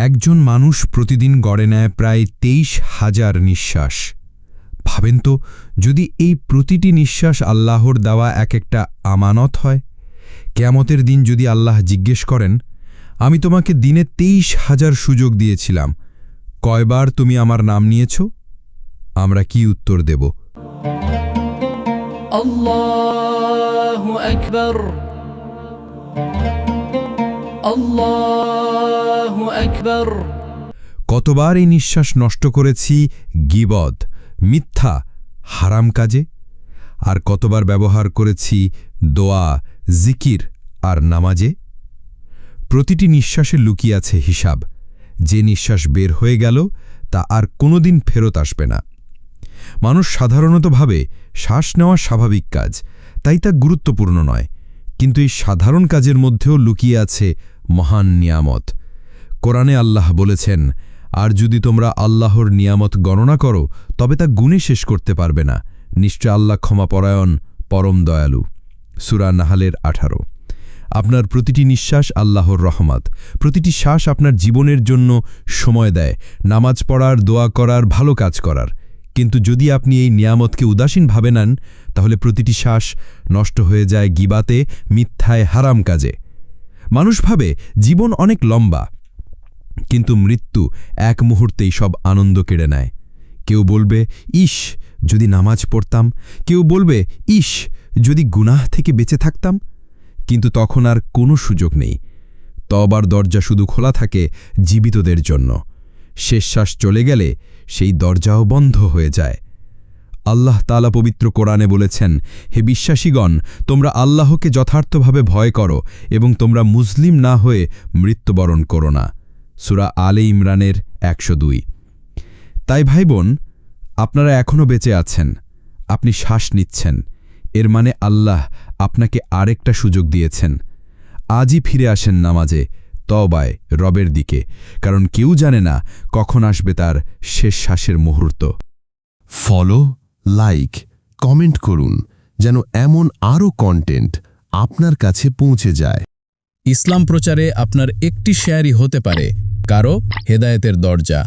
একজন মানুষ প্রতিদিন গড়ে নেয় প্রায় 23,000 নিঃশ্বাস। ভাবেন তো, যদি এই প্রতিটি নিঃশ্বাস আল্লাহর দেওয়া এক একটা আমানত হয়, কিয়ামতের দিন যদি আল্লাহ জিজ্ঞেস করেন, আমি তোমাকে দিনে 23,000 সুযোগ দিয়েছিলাম, কয়বার তুমি আমার নাম নিয়েছ? আমরা কি উত্তর দেব? আল্লাহু আকবার, আল্লাহু আকবার। কতবার এই নিঃশ্বাস নষ্ট করেছি গীবত, মিথ্যা, হারাম কাজে, আর কতবার ব্যবহার করেছি দোয়া, জিকির আর নামাজে। প্রতিটি নিঃশ্বাসে লুকিয়ে আছে হিসাব। যে নিঃশ্বাস বের হয়ে গেল তা আর কোনোদিন ফেরত আসবে না। মানুষ সাধারণত ভাবে শ্বাস নেওয়া স্বাভাবিক কাজ, তাই তা গুরুত্বপূর্ণ নয়। কিন্তু এই সাধারণ কাজের মধ্যেও লুকিয়ে আছে মহান নিয়ামত। কোরআনে আল্লাহ বলেছেন, আর যদি তোমরা আল্লাহর নিয়ামত গণনা করো তবে তা গুণে শেষ করতে পারবে না। নিশ্চয় আল্লাহ ক্ষমাপরায়ণ, পরম দয়ালু। সূরা নাহলের 18। আপনার প্রতিটি নিঃশ্বাস আল্লাহর রহমত। প্রতিটি শ্বাস আপনার জীবনের জন্য সময় দেয়, নামাজ পড়ার, দোয়া করার, ভালো কাজ করার। কিন্তু যদি আপনি এই নিয়ামতকে উদাসীন ভাবে নেন, তাহলে প্রতিটি শ্বাস নষ্ট হয়ে যায় গীবাতে, মিথ্যায়, হারাম কাজে। মানুষ ভাবে জীবন অনেক লম্বা, কিন্তু মৃত্যু এক মুহূর্তেই সব আনন্দ কেড়ে নেয়। কেউ বলবে, ইস যদি নামাজ পড়তাম, কেউ বলবে, ইস যদি গুনাহ থেকে বেঁচে থাকতাম। কিন্তু তখন আর কোনো সুযোগ নেই। তওবার দরজা শুধু খোলা থাকে জীবিতদের জন্য। শেষ শ্বাস চলে গেলে সেই দরজাও বন্ধ হয়ে যায়। আল্লাহ তাআলা পবিত্র কোরআনে বলেছেন, হে বিশ্বাসীগণ, তোমরা আল্লাহকে যথার্থভাবে ভয় করো এবং তোমরা মুসলিম না হয়ে মৃত্যুবরণ করো না। সূরা আলে ইমরানের 102। তাই ভাই বোন, আপনারা এখনও বেঁচে আছেন, আপনি শ্বাস নিচ্ছেন, এর মানে আল্লাহ আপনাকে আরেকটা সুযোগ দিয়েছেন। আজই ফিরে আসেন নামাজে, তওবায়, রবের দিকে, কারণ কেউ জানে না কখন আসবে তার শেষ শ্বাসের মুহূর্ত। ফলো, লাইক, কমেন্ট করুন যেন এমন আরও কন্টেন্ট আপনার কাছে পৌঁছে যায়। ইসলাম প্রচারে আপনার একটি শেয়ারই হতে পারে কারো হেদায়েতের দরজা।